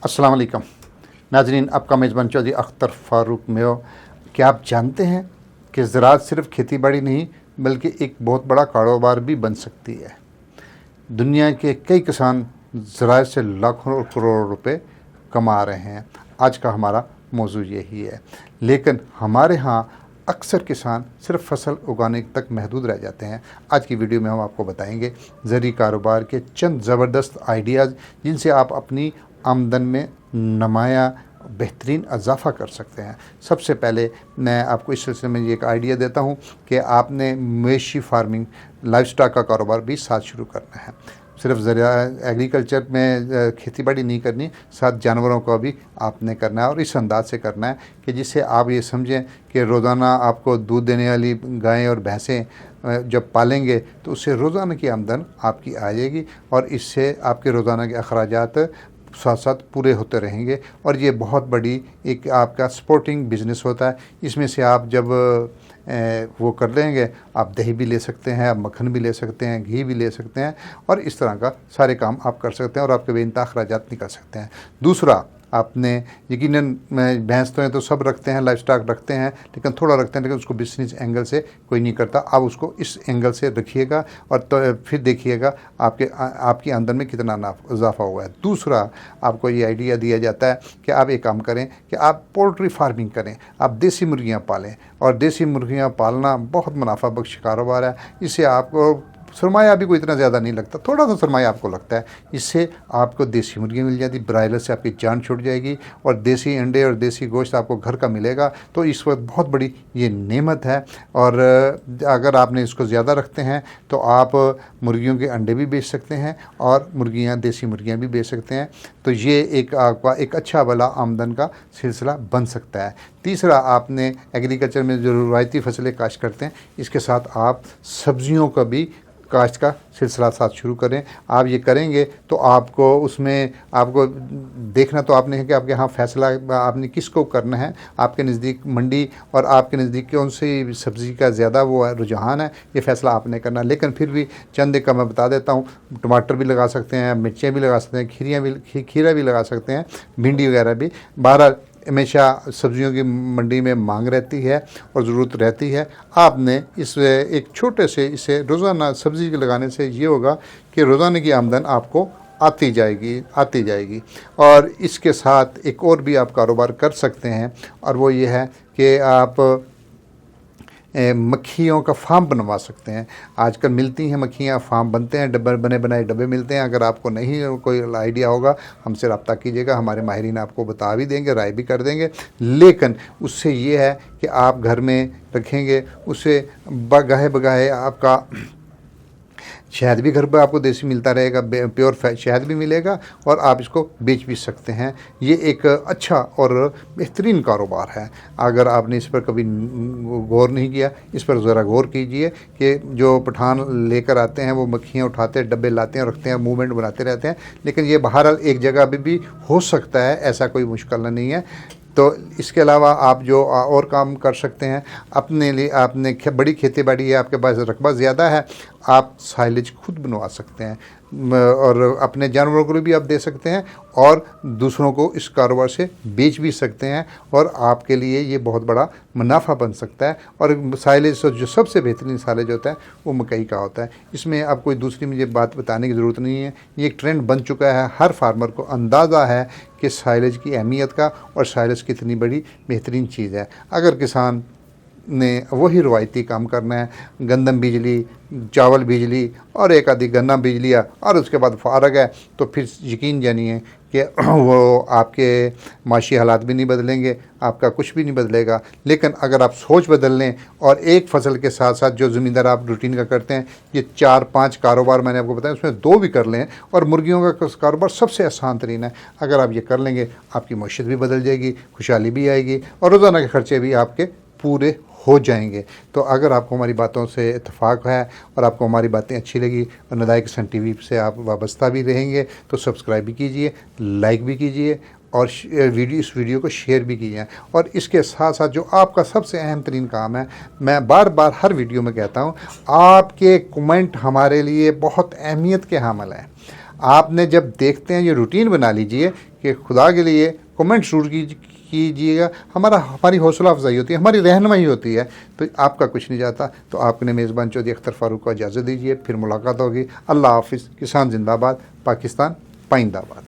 अस्सलाम वालेकुम नाज़रीन, आपका मेज़बान चौधरी अख्तर फ़ारूक मेयो। क्या आप जानते हैं कि ज़राअत सिर्फ़ खेती बाड़ी नहीं बल्कि एक बहुत बड़ा कारोबार भी बन सकती है। दुनिया के कई किसान ज़राअत से लाखों और करोड़ों रुपए कमा रहे हैं। आज का हमारा मौजू यही है, लेकिन हमारे यहाँ अक्सर किसान सिर्फ फसल उगाने तक महदूद रह जाते हैं। आज की वीडियो में हम आपको बताएंगे ज़रूरी कारोबार के चंद ज़बरदस्त आइडियाज़ जिनसे आप अपनी आमदन में नुमाया बेहतरीन इजाफ़ा कर सकते हैं। सबसे पहले मैं आपको इस सिलसिले में एक आइडिया देता हूं कि आपने मवेशी फार्मिंग, लाइफ स्टॉक का कारोबार भी साथ शुरू करना है। सिर्फ एग्रीकल्चर में खेती बाड़ी नहीं करनी, साथ जानवरों का भी आपने करना है और इस अंदाज से करना है कि जिससे आप ये समझें कि रोज़ाना आपको दूध देने वाली गायें और भैंसें जब पालेंगे तो उससे रोज़ाना की आमदन आपकी आ जाएगी और इससे आपके रोज़ाना के अखराजात साथ साथ पूरे होते रहेंगे। और ये बहुत बड़ी एक आपका सपोर्टिंग बिज़नेस होता है। इसमें से आप जब वो कर लेंगे, आप दही भी ले सकते हैं, आप मक्खन भी ले सकते हैं, घी भी ले सकते हैं और इस तरह का सारे काम आप कर सकते हैं और आपके बेइंतहा अखराजात निकल सकते हैं। दूसरा, आपने यकीनन भैंस तो सब रखते हैं, लाइफ स्टॉक रखते हैं, लेकिन थोड़ा रखते हैं, लेकिन उसको बिजनेस एंगल से कोई नहीं करता। आप उसको इस एंगल से रखिएगा और तो फिर देखिएगा आपकी आमदन में कितना इजाफा हुआ है। दूसरा, आपको ये आइडिया दिया जाता है कि आप एक काम करें कि आप पोल्ट्री फार्मिंग करें, आप देसी मुर्गियाँ पालें और देसी मुर्गियाँ पालना बहुत मुनाफा बख्श कारोबार है। इससे आपको सरमाया भी कोई इतना ज़्यादा नहीं लगता, थोड़ा सा सरमाया आपको लगता है। इससे आपको देसी मुर्गियाँ मिल जाती, ब्रायलर से आपकी जान छूट जाएगी और देसी अंडे और देसी गोश्त आपको घर का मिलेगा। तो इस वक्त बहुत बड़ी ये नेमत है। और अगर आपने इसको ज़्यादा रखते हैं तो आप मुर्गियों के अंडे भी बेच सकते हैं और देसी मुर्गियाँ भी बेच सकते हैं। तो ये एक आपका एक अच्छा वाला आमदन का सिलसिला बन सकता है। तीसरा, आपने एग्रीकल्चर में जो रवायती फसलें काश्त करते हैं, इसके साथ आप सब्ज़ियों का भी काश्त का सिलसिला साथ शुरू करें। आप ये करेंगे तो आपको उसमें आपको देखना तो आपने है कि आपके यहाँ फैसला आपने किसको करना है। आपके नज़दीक मंडी और आपके नज़दीक कौन सी सब्ज़ी का ज़्यादा वो रुझान है, ये फ़ैसला आपने करना। लेकिन फिर भी चंद एक का मैं बता देता हूँ, टमाटर भी लगा सकते हैं, मिर्चें भी लगा सकते हैं, खीरा भी लगा सकते हैं, भिंडी वगैरह भी। बहरहाल हमेशा सब्जियों की मंडी में मांग रहती है और ज़रूरत रहती है। आपने इस एक छोटे से इसे रोज़ाना सब्ज़ी के लगाने से ये होगा कि रोज़ाना की आमदन आपको आती जाएगी। और इसके साथ एक और भी आप कारोबार कर सकते हैं और वो ये है कि आप मक्खियों का फार्म बनवा सकते हैं। आजकल मिलती हैं मक्खियाँ, फार्म बनते हैं, बने बनाए डब्बे मिलते हैं। अगर आपको नहीं कोई आइडिया होगा, हमसे रब्ता कीजिएगा, हमारे माहिरीन आपको बता भी देंगे, राय भी कर देंगे। लेकिन उससे ये है कि आप घर में रखेंगे, उससे बगाहे बगाहे आपका शहद भी घर पर आपको देसी मिलता रहेगा, प्योर शहद भी मिलेगा और आप इसको बेच भी सकते हैं। ये एक अच्छा और बेहतरीन कारोबार है। अगर आपने इस पर कभी गौर नहीं किया, इस पर ज़रा गौर कीजिए कि जो पठान लेकर आते हैं वो मक्खियाँ उठाते हैं, डब्बे लाते हैं, रखते हैं, मूवमेंट बनाते रहते हैं, लेकिन ये बहरहाल एक जगह भी हो सकता है, ऐसा कोई मुश्किल नहीं है। तो इसके अलावा आप जो और काम कर सकते हैं अपने लिए, आपने बड़ी खेती बाड़ी है, आपके पास रकबा ज़्यादा है, आप साइलेज खुद बनवा सकते हैं और अपने जानवरों को भी आप दे सकते हैं और दूसरों को इस कारोबार से बेच भी सकते हैं और आपके लिए ये बहुत बड़ा मुनाफा बन सकता है। और साइलेज जो सबसे बेहतरीन साइलेज होता है वो मकई का होता है। इसमें आप कोई दूसरी मुझे बात बताने की ज़रूरत नहीं है, ये एक ट्रेंड बन चुका है। हर फार्मर को अंदाज़ा है कि साइलेज की अहमियत का और साइलेज कितनी बड़ी बेहतरीन चीज़ है। अगर किसान ने वही रवायती काम करना है, गंदम बीज ली, चावल बीज ली और एक आधी गन्ना बीज लिया और उसके बाद फारग है, तो फिर यकीन जानिए कि वो आपके माशी हालात भी नहीं बदलेंगे, आपका कुछ भी नहीं बदलेगा। लेकिन अगर आप सोच बदल लें और एक फसल के साथ साथ जो ज़मींदार आप रूटीन का करते हैं, ये 4-5 कारोबार मैंने आपको बताया, उसमें 2 भी कर लें और मुर्गियों का कारोबार सबसे आसान तरीन है। अगर आप ये कर लेंगे, आपकी मईशत भी बदल जाएगी, खुशहाली भी आएगी और रोज़ाना के खर्चे भी आपके पूरे हो जाएंगे। तो अगर आपको हमारी बातों से इत्तेफाक है और आपको हमारी बातें अच्छी लगी और नदाए किसान टीवी से आप वाबस्ता भी रहेंगे तो सब्सक्राइब भी कीजिए, लाइक भी कीजिए और इस वीडियो को शेयर भी कीजिए। और इसके साथ साथ जो आपका सबसे अहम तरीन काम है, मैं बार बार हर वीडियो में कहता हूँ, आपके कमेंट हमारे लिए बहुत अहमियत के हामिल हैं। आपने जब देखते हैं, ये रूटीन बना लीजिए کہ خدا کے لیے کمنٹ ضرور کیجیے گا، ہماری حوصلہ افزائی ہوتی ہے، ہماری رہنمائی ہوتی ہے، تو آپ کا کچھ نہیں جاتا۔ تو آپ نے میزبان چودھری اختر فاروق کو اجازت دیجیے، پھر ملاقات ہوگی۔ اللہ حافظ۔ کسان زندہ باد، پاکستان پائندہ باد۔